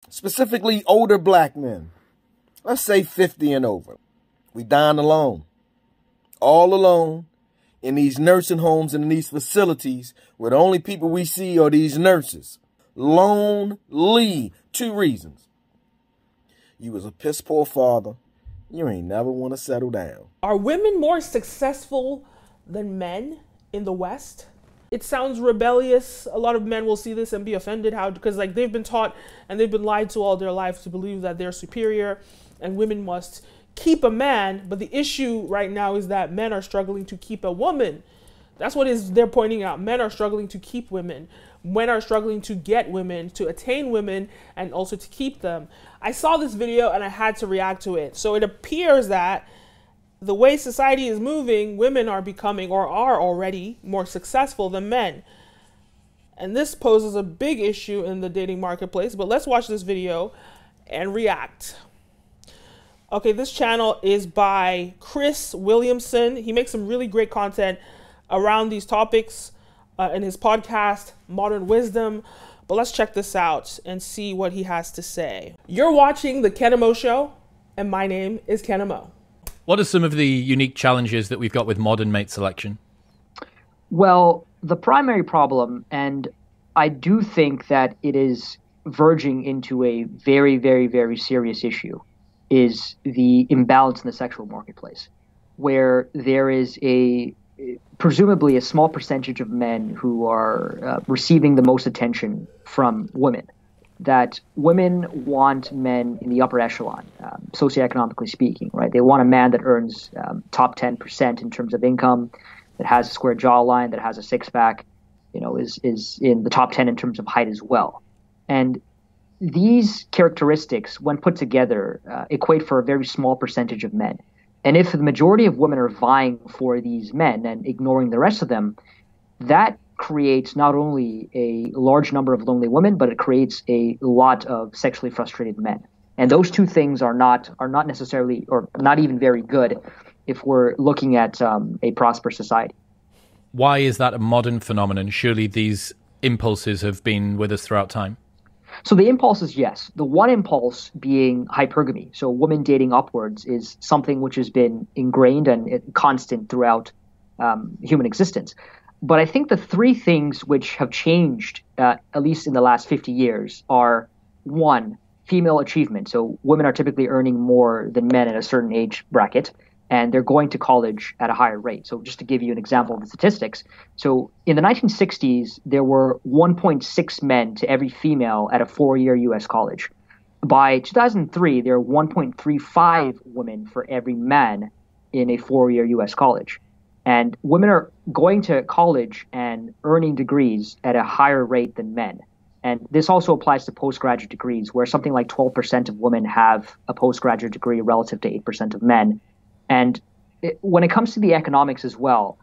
specifically older black men, let's say 50 and over. We dying alone, all alone, in these nursing homes and in these facilities where the only people we see are these nurses. Lonely. 2 reasons. You was a piss poor father. You ain't never want to settle down. Are women more successful than men in the West? It sounds rebellious. A lot of men will see this and be offended. Because like they've been taught and they've been lied to all their life to believe that they're superior and women must keep a man. But the issue right now is that men are struggling to keep a woman. That's what they're pointing out. Men are struggling to keep women. Men are struggling to get women, to attain women, and also to keep them. I saw this video and I had to react to it. So it appears that the way society is moving, women are becoming or are already more successful than men. And this poses a big issue in the dating marketplace. But let's watch this video and react. Okay, this channel is by Chris Williamson. He makes some really great content around these topics in his podcast, Modern Wisdom. But let's check this out and see what he has to say. You're watching The Kenim O Show, and my name is Kenim O. What are some of the unique challenges that we've got with modern mate selection? Well, the primary problem, and I do think that it is verging into a very, very, very serious issue, is the imbalance in the sexual marketplace, where there is presumably a small percentage of men who are receiving the most attention from women. That women want men in the upper echelon, socioeconomically speaking, right? They want a man that earns top 10% in terms of income, that has a square jawline, that has a six-pack, is in the top 10 in terms of height as well. And these characteristics, when put together, equate for a very small percentage of men. And if the majority of women are vying for these men and ignoring the rest of them, that creates not only a large number of lonely women, but it creates a lot of sexually frustrated men. And those two things are not necessarily, or not even very good, if we're looking at a prosperous society. Why is that a modern phenomenon? Surely these impulses have been with us throughout time. So the impulse is yes. The one impulse being hypergamy. So women dating upwards is something which has been ingrained and constant throughout human existence. But I think the 3 things which have changed, at least in the last 50 years, are 1, female achievement. So women are typically earning more than men at a certain age bracket, and they're going to college at a higher rate. So just to give you an example of the statistics, so in the 1960s, there were 1.6 men to every female at a 4-year U.S. college. By 2003, there are 1.35 women for every man in a 4-year U.S. college. And women are going to college and earning degrees at a higher rate than men. And this also applies to postgraduate degrees, where something like 12% of women have a postgraduate degree relative to 8% of men. And when it comes to the economics as well,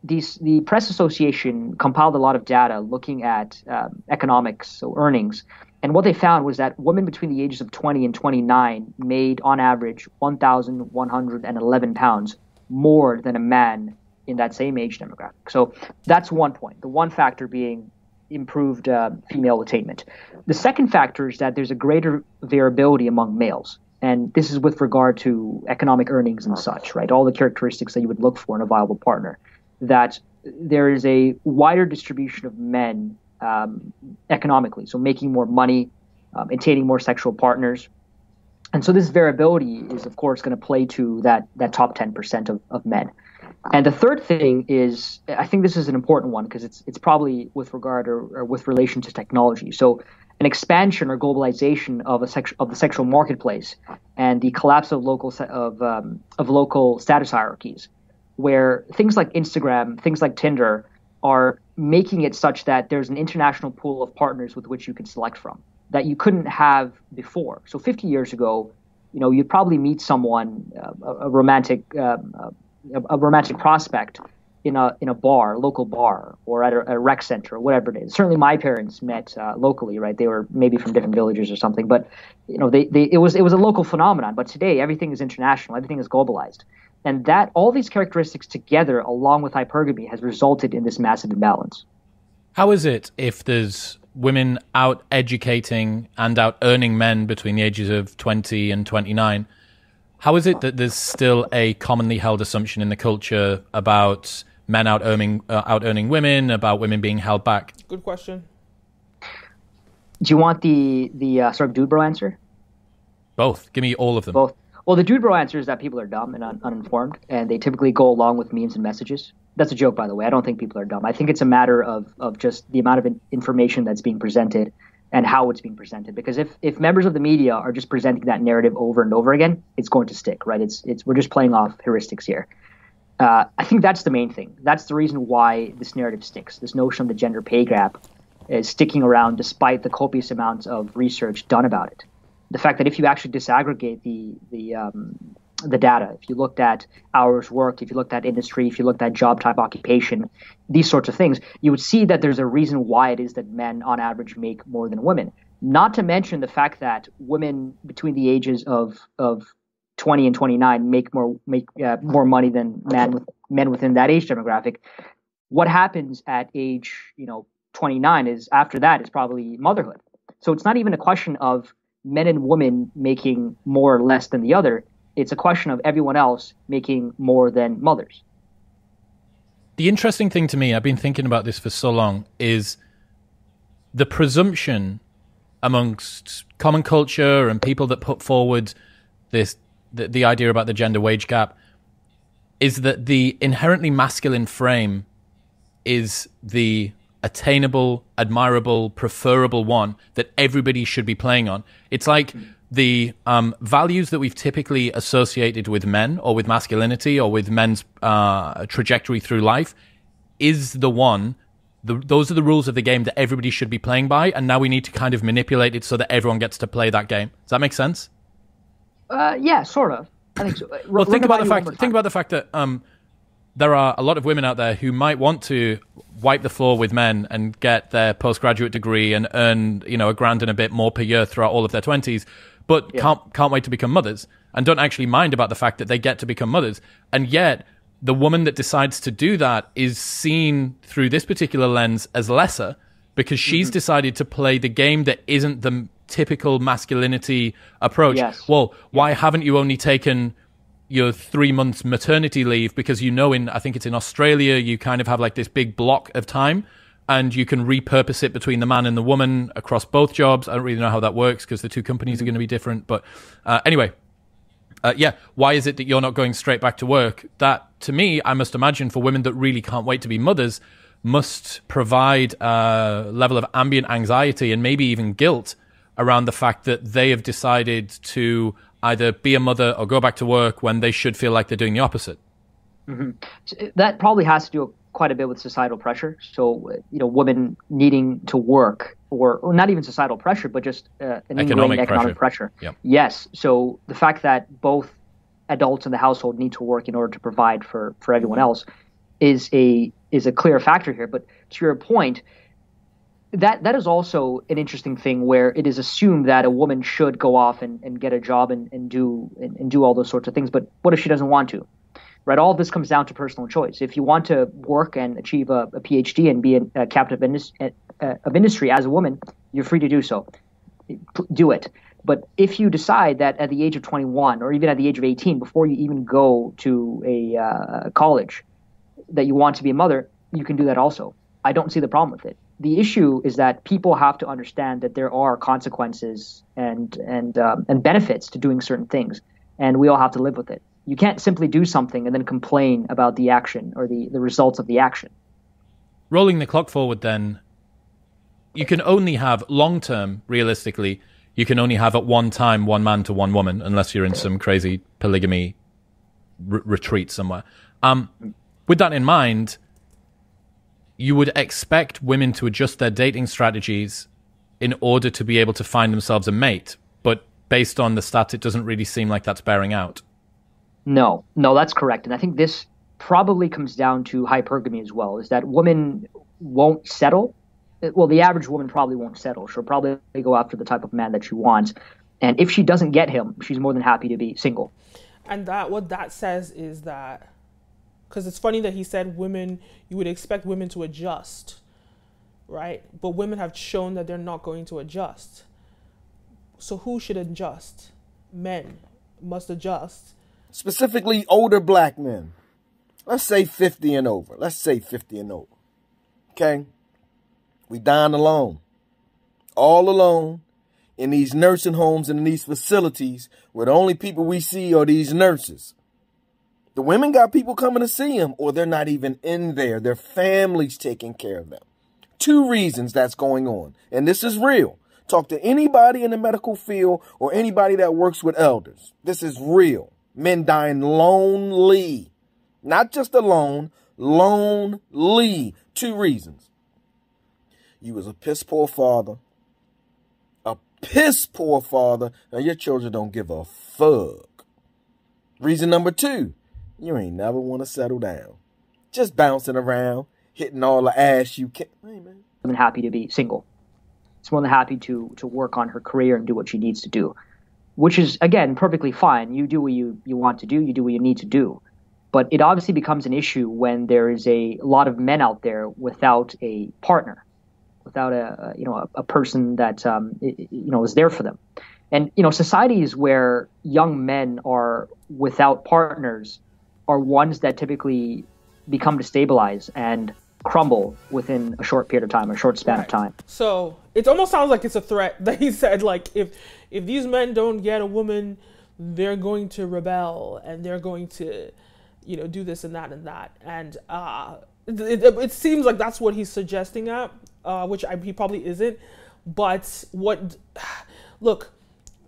the Press Association compiled a lot of data looking at economics, so earnings. And what they found was that women between the ages of 20 and 29 made, on average, 1,111 pounds more than a man in that same age demographic. So that's one point. The one factor being improved female attainment. The second factor is that there's a greater variability among males. And this is with regard to economic earnings and such, right? All the characteristics that you would look for in a viable partner. That there is a wider distribution of men economically, so making more money, attaining more sexual partners. And so this variability is, of course, going to play to that top 10% of men. And the third thing is, I think this is an important one because it's probably with regard or with relation to technology. So an expansion or globalization of the sexual marketplace and the collapse of local status hierarchies, where things like Instagram, things like Tinder are making it such that there's an international pool of partners with which you can select from that you couldn't have before. So 50 years ago, you'd probably meet someone, a romantic prospect in a bar, local bar, or at a rec center, or whatever it is. Certainly, my parents met locally, right? They were maybe from different villages or something, but it was a local phenomenon. But today, everything is international, everything is globalized, and that all these characteristics together, along with hypergamy, has resulted in this massive imbalance. How is it if there's women out educating and out earning men between the ages of 20 and 29, how is it that there's still a commonly held assumption in the culture about men out earning women, about women being held back? Good question. Do you want the sort of dude bro answer? Both. Give me all of them. Both. Well, the dude bro answer is that people are dumb and uninformed, and they typically go along with memes and messages. That's a joke, by the way. I don't think people are dumb. I think it's a matter of just the amount of information that's being presented and how it's being presented. Because if members of the media are just presenting that narrative over and over again, it's going to stick, right? We're just playing off heuristics here. I think that's the main thing. That's the reason why this narrative sticks. This notion of the gender pay gap is sticking around despite the copious amounts of research done about it. The fact that if you actually disaggregate the data, if you looked at hours worked, if you looked at industry, if you looked at job type, occupation, these sorts of things, you would see that there's a reason why it is that men on average make more than women. Not to mention the fact that women between the ages of 20 and 29 make more money than men within that age demographic. What happens at age 29 is after that is probably motherhood. So it's not even a question of men and women making more or less than the other. It's a question of everyone else making more than mothers. The interesting thing to me, I've been thinking about this for so long, is the presumption amongst common culture and people that put forward the idea about the gender wage gap is that the inherently masculine frame is the attainable, admirable, preferable one that everybody should be playing on. It's like the values that we've typically associated with men or with masculinity or with men's trajectory through life is the one. Those are the rules of the game that everybody should be playing by, and now we need to kind of manipulate it so that everyone gets to play that game. Does that make sense? Yeah, sort of. I think so. Well, think about the fact that there are a lot of women out there who might want to wipe the floor with men and get their postgraduate degree and earn, $1,000 and a bit more per year throughout all of their 20s, but can't wait to become mothers and don't actually mind about the fact that they get to become mothers. And yet, the woman that decides to do that is seen through this particular lens as lesser because she's decided to play the game that isn't the typical masculinity approach. Yes. Well, why haven't you only taken your 3 months maternity leave? Because I think it's in Australia, you kind of have like this big block of time and you can repurpose it between the man and the woman across both jobs. I don't really know how that works because the two companies are going to be different. But anyway, why is it that you're not going straight back to work? That, to me, I must imagine for women that really can't wait to be mothers, must provide a level of ambient anxiety and maybe even guilt around the fact that they have decided to either be a mother or go back to work when they should feel like they're doing the opposite. Mm-hmm. So that probably has to do quite a bit with societal pressure. So, women needing to work, or not even societal pressure, but just an ingrained economic pressure. Yep. Yes. So the fact that both adults in the household need to work in order to provide for everyone else is a clear factor here. But to your point, that is also an interesting thing where it is assumed that a woman should go off and get a job and do all those sorts of things. But what if she doesn't want to? Right? All of this comes down to personal choice. If you want to work and achieve a PhD and be a captain of industry as a woman, you're free to do so. Do it. But if you decide that at the age of 21 or even at the age of 18, before you even go to a college, that you want to be a mother, you can do that also. I don't see the problem with it. The issue is that people have to understand that there are consequences and benefits to doing certain things, and we all have to live with it. You can't simply do something and then complain about the action or the results of the action. Rolling the clock forward then, you can only have long-term, realistically, you can only have at one time one man to one woman, unless you're in some crazy polygamy retreat somewhere. With that in mind, you would expect women to adjust their dating strategies in order to be able to find themselves a mate. But based on the stats, it doesn't really seem like that's bearing out. No, that's correct. And I think this probably comes down to hypergamy as well, is that women won't settle. Well, the average woman probably won't settle. She'll probably go after the type of man that she wants. And if she doesn't get him, she's more than happy to be single. And what that says is that, because it's funny that he said women, you would expect women to adjust, right? But women have shown that they're not going to adjust. So who should adjust? Men must adjust. Specifically older black men. Let's say 50 and over. Let's say 50 and over. Okay? We dying alone. All alone in these nursing homes and in these facilities where the only people we see are these nurses. The women got people coming to see them, or they're not even in there. Their families taking care of them. 2 reasons that's going on. And this is real. Talk to anybody in the medical field or anybody that works with elders. This is real. Men dying lonely. Not just alone, lonely. 2 reasons. You was a piss poor father. A piss poor father. Now your children don't give a fuck. Reason number 2. You ain't never want to settle down. Just bouncing around, hitting all the ass you can. Hey, man. I'm happy to be single. She's more than happy to work on her career and do what she needs to do, which is, again, perfectly fine. You do what you want to do. You do what you need to do. But it obviously becomes an issue when there is a lot of men out there without a partner, without a person that is there for them. And societies where young men are without partners are ones that typically become destabilized and crumble within a short period of time, a short span of time. So it almost sounds like it's a threat that he said, like, if these men don't get a woman, they're going to rebel and they're going to, do this and that and that. And it seems like that's what he's suggesting which he probably isn't. But look,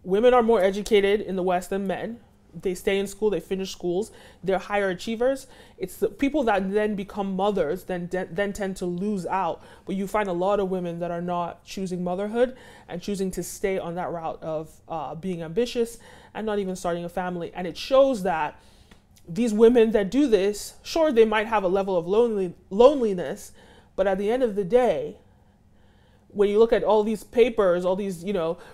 women are more educated in the West than men. They stay in school, they finish schools, they're higher achievers. It's the people that then become mothers then tend to lose out. But you find a lot of women that are not choosing motherhood and choosing to stay on that route of being ambitious and not even starting a family. And it shows that these women that do this, sure, they might have a level of loneliness, but at the end of the day, when you look at all these papers, all these,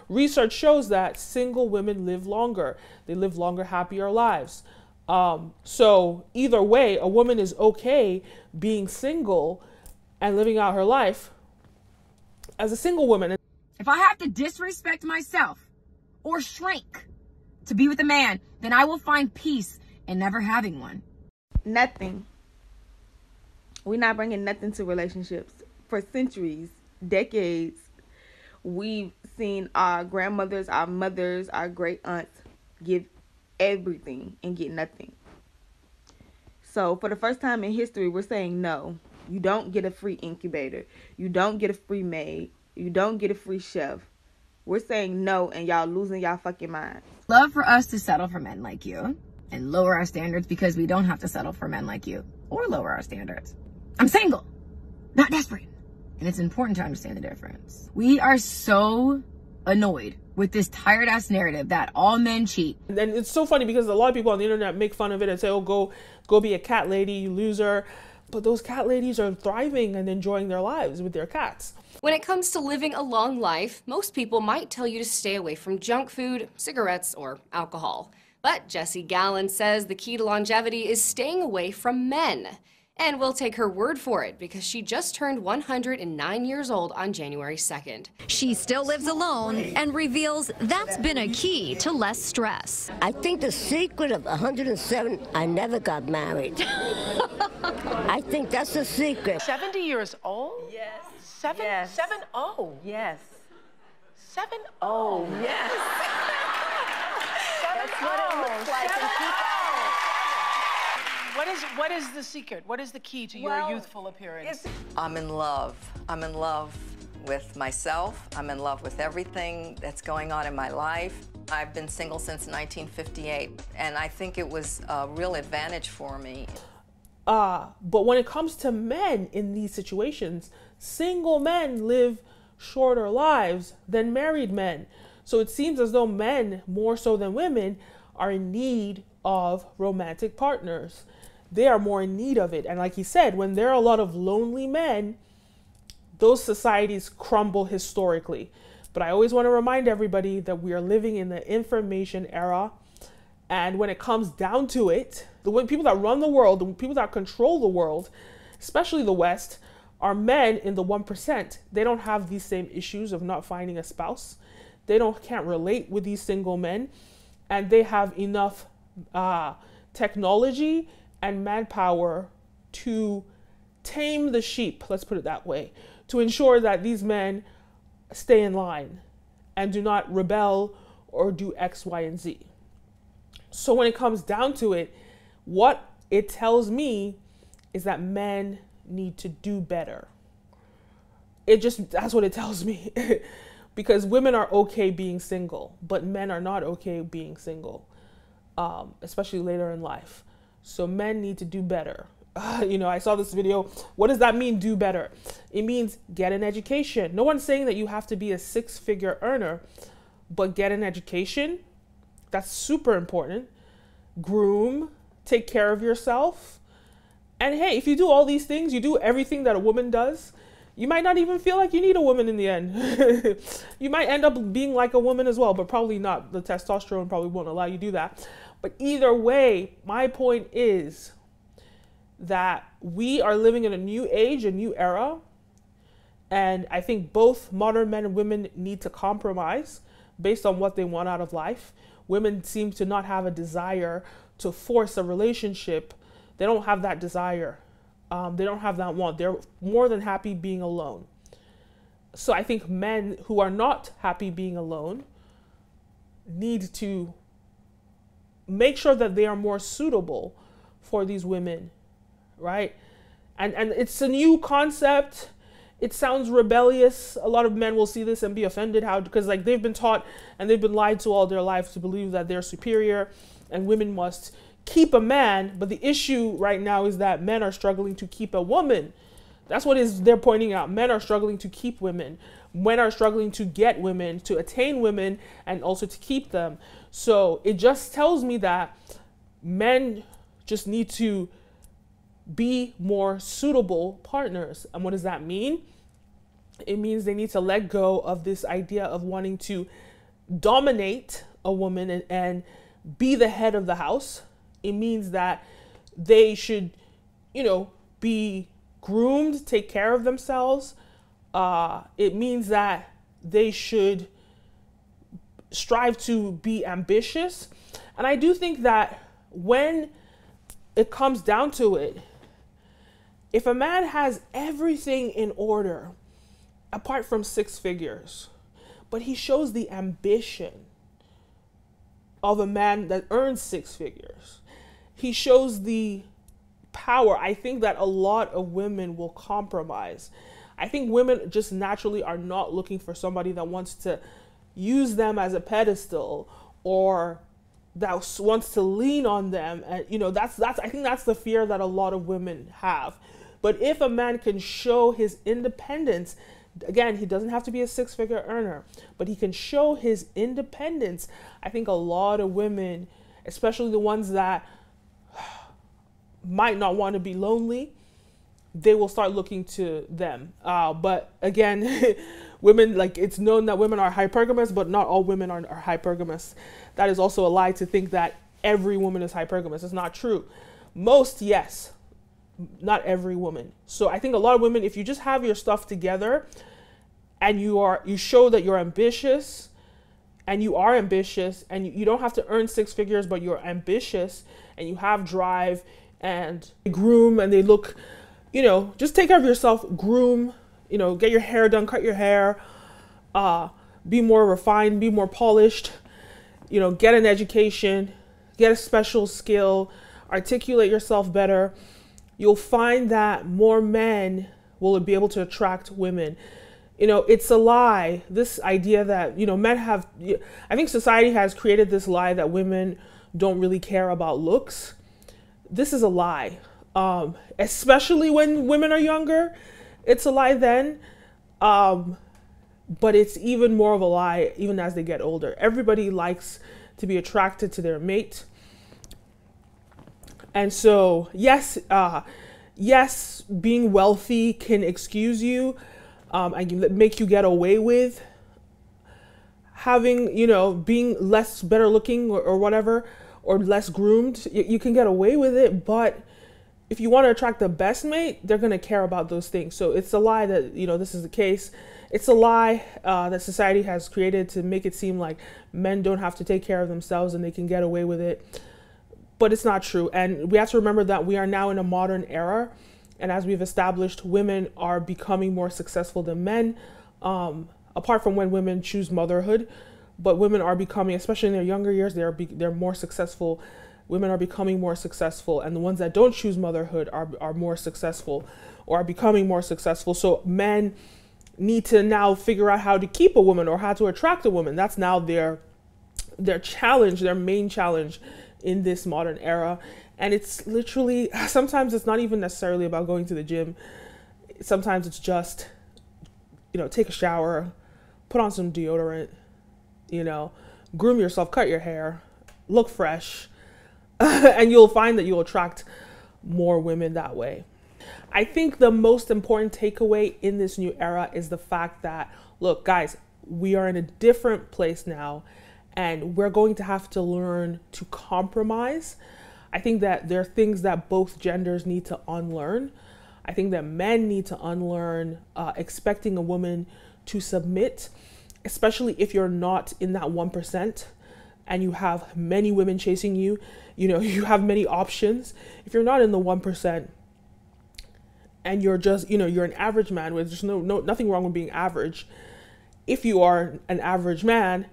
research shows that single women live longer. They live longer, happier lives. So either way, a woman is okay being single and living out her life as a single woman. If I have to disrespect myself or shrink to be with a man, then I will find peace in never having one. Nothing. We're not bringing nothing to relationships. For centuries, decades, we've seen our grandmothers, our mothers, our great aunts give everything and get nothing. So for the first time in history, we're saying no. You don't get a free incubator. You don't get a free maid. You don't get a free chef. We're saying no, and y'all losing y'all fucking minds. Love for us to settle for men like you and lower our standards because we don't have to settle for men like you or lower our standards. I'm single, not desperate. And it's important to understand the difference. We are so annoyed with this tired ass narrative that all men cheat. And it's so funny because a lot of people on the internet make fun of it and say, oh, go be a cat lady, you loser. But those cat ladies are thriving and enjoying their lives with their cats. When it comes to living a long life, most people might tell you to stay away from junk food, cigarettes, or alcohol. But Jessie Gallen says the key to longevity is staying away from men. And we'll take her word for it because she just turned 109 years old on January 2nd. She still lives alone and reveals that's been a key to less stress. I think the secret of 107, I never got married. I think that's the secret. 70 years old? Yes. 7-0? Yes. 7-0. Yes. That's what it looks like. What is the secret? What is the key to your youthful appearance? I'm in love. I'm in love with myself. I'm in love with everything that's going on in my life. I've been single since 1958, and I think it was a real advantage for me. But when it comes to men in these situations, single men live shorter lives than married men. So it seems as though men, more so than women, are in need of romantic partners. They are more in need of it. And like he said, when there are a lot of lonely men, those societies crumble historically. But I always want to remind everybody that we are living in the information era. And when it comes down to it, the people that run the world, the people that control the world, especially the West, Our men in the 1%, they don't have these same issues of not finding a spouse. They can't relate with these single men, and they have enough technology and manpower to tame the sheep, let's put it that way, to ensure that these men stay in line and do not rebel or do X, Y, and Z. So when it comes down to it, what it tells me is that men need to do better. That's what it tells me. Because women are okay being single, but men are not okay being single, especially later in life. So men need to do better. I saw this video. What does that mean, do better? It means get an education. No one's saying that you have to be a 6-figure earner, but get an education. That's super important. Groom, take care of yourself. And hey, if you do all these things, you do everything that a woman does, you might not even feel like you need a woman in the end. You might end up being like a woman as well, but probably not. The testosterone probably won't allow you to do that. But either way, my point is that we are living in a new age, a new era. And I think both modern men and women need to compromise based on what they want out of life. Women seem to not have a desire to force a relationship. They don't have that desire. They don't have that want. They're more than happy being alone. So I think men who are not happy being alone need to make sure that they are more suitable for these women, right? And it's a new concept. It sounds rebellious. A lot of men will see this and be offended because they've been taught and they've been lied to all their life to believe that they're superior and women must keep a man. But the issue right now is that men are struggling to keep a woman. That's what they're pointing out. Men are struggling to keep women. Men are struggling to get women, to attain women, and also to keep them. So it just tells me that men just need to be more suitable partners. And what does that mean? It means they need to let go of this idea of wanting to dominate a woman and be the head of the house. It means that they should, be groomed, take care of themselves. It means that they should strive to be ambitious. And I do think that when it comes down to it, if a man has everything in order, apart from 6 figures, but he shows the ambition of a man that earns 6 figures, he shows the power, I think that a lot of women will compromise. I think women just naturally are not looking for somebody that wants to use them as a pedestal or that wants to lean on them. And I think that's the fear that a lot of women have. But if a man can show his independence, again, he doesn't have to be a 6-figure earner, but he can show his independence. I think a lot of women, especially the ones that might not want to be lonely, they will start looking to them. But again, women, it's known that women are hypergamous, but not all women are hypergamous. That is also a lie to think that every woman is hypergamous. It's not true. Most, yes. Not every woman. So I think a lot of women, if you just have your stuff together and you show that you're ambitious and you are ambitious and you don't have to earn 6 figures, but you're ambitious and you have drive and groom and they look, just take care of yourself, groom, get your hair done, cut your hair, be more refined, be more polished, get an education, get a special skill, articulate yourself better. You'll find that more men will be able to attract women. It's a lie, this idea that, men have, I think society has created this lie that women don't really care about looks. This is a lie, especially when women are younger. It's a lie then, but it's even more of a lie even as they get older. Everybody likes to be attracted to their mate. And so, yes, being wealthy can excuse you and make you get away with having, being better looking or whatever, or less groomed. You can get away with it, but if you want to attract the best mate, they're going to care about those things. So it's a lie that, this is the case. It's a lie that society has created to make it seem like men don't have to take care of themselves and they can get away with it. But it's not true. And we have to remember that we are now in a modern era. And as we've established, women are becoming more successful than men, apart from when women choose motherhood. But women are becoming, especially in their younger years, they're more successful. Women are becoming more successful, and the ones that don't choose motherhood are more successful or are becoming more successful. So men need to now figure out how to keep a woman or how to attract a woman. That's now their challenge, their main challenge in this modern era. And it's literally, sometimes it's not even necessarily about going to the gym. Sometimes it's just, take a shower, put on some deodorant, groom yourself, cut your hair, look fresh, and you'll find that you'll attract more women that way. I think the most important takeaway in this new era is the fact that, look, guys, we are in a different place now, and we're going to have to learn to compromise. I think that there are things that both genders need to unlearn. I think that men need to unlearn expecting a woman to submit, especially if you're not in that 1% and you have many women chasing you. You have many options. If you're not in the 1% and you're just, you're an average man, where there's nothing wrong with being average. If you are an average man,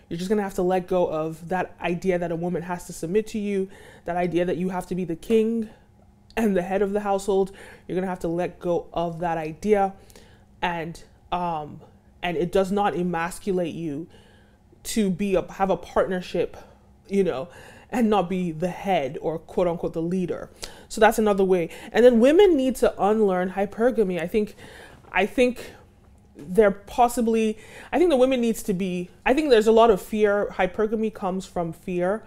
you're just going to have to let go of that idea that a woman has to submit to you, that idea that you have to be the king and the head of the household. You're going to have to let go of that idea. And it does not emasculate you to have a partnership, and not be the head or quote unquote the leader. So that's another way. And then women need to unlearn hypergamy. I think the women needs to be, I think there's a lot of fear. Hypergamy comes from fear.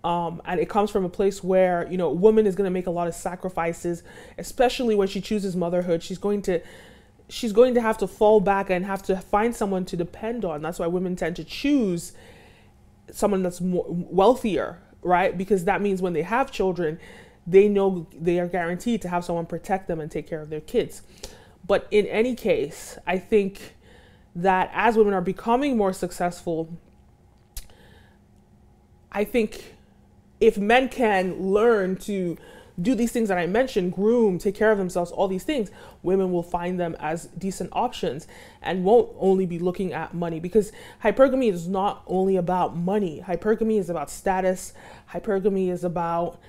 And it comes from a place where, a woman is going to make a lot of sacrifices, especially when she chooses motherhood. She's going to have to fall back and have to find someone to depend on. That's why women tend to choose someone that's more wealthier, right? Because that means when they have children, they know they are guaranteed to have someone protect them and take care of their kids. But in any case, I think that as women are becoming more successful, I think if men can learn to do these things that I mentioned, groom, take care of themselves, all these things, women will find them as decent options and won't only be looking at money, because hypergamy is not only about money. Hypergamy is about status. Hypergamy is about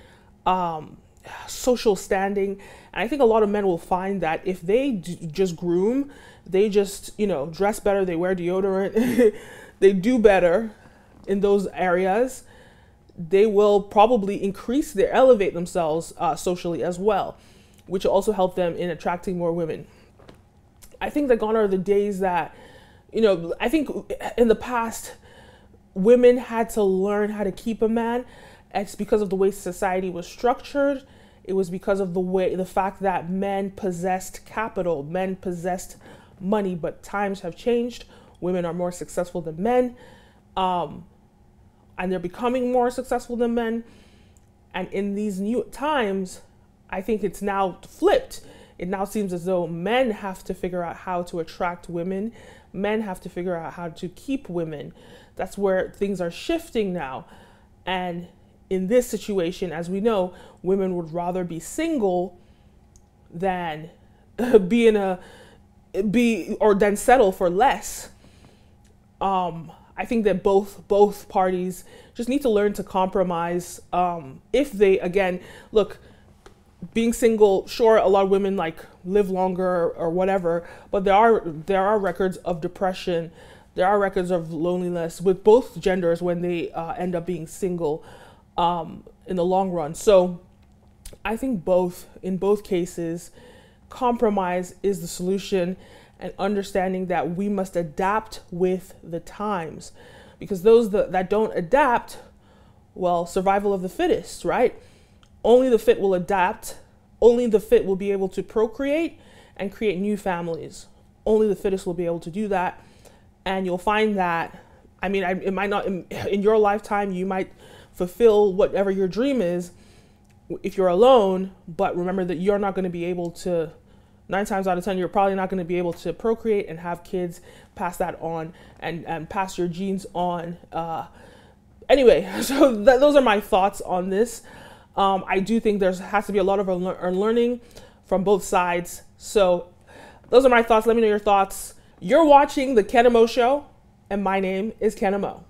social standing. And I think a lot of men will find that if they just groom, they just, dress better, they wear deodorant, they do better in those areas, they will probably elevate themselves socially as well, which will also help them in attracting more women. I think that gone are the days that, I think in the past, women had to learn how to keep a man. It's because of the way society was structured. It was because of the fact that men possessed capital, men possessed money, but times have changed. Women are more successful than men. And they're becoming more successful than men. And in these new times, I think it's now flipped. It now seems as though men have to figure out how to attract women. Men have to figure out how to keep women. That's where things are shifting now. And in this situation, as we know, women would rather be single than than settle for less. I think that both parties just need to learn to compromise. If they, again, look, being single, sure, a lot of women live longer or whatever, but there are records of depression. There are records of loneliness with both genders when they end up being single in the long run. So I think in both cases, compromise is the solution, and understanding that we must adapt with the times, because those that don't adapt, well, survival of the fittest, right? Only the fit will adapt. Only the fit will be able to procreate and create new families. Only the fittest will be able to do that. And you'll find that, it might not, in your lifetime, you might fulfill whatever your dream is if you're alone, but remember that you're not going to be able to, 9 times out of 10, you're probably not going to be able to procreate and have kids, pass that on, and pass your genes on. Anyway, so those are my thoughts on this. I do think there has to be a lot of unlearning from both sides. So those are my thoughts. Let me know your thoughts. You're watching the Kenim O Show, and my name is Kenim O.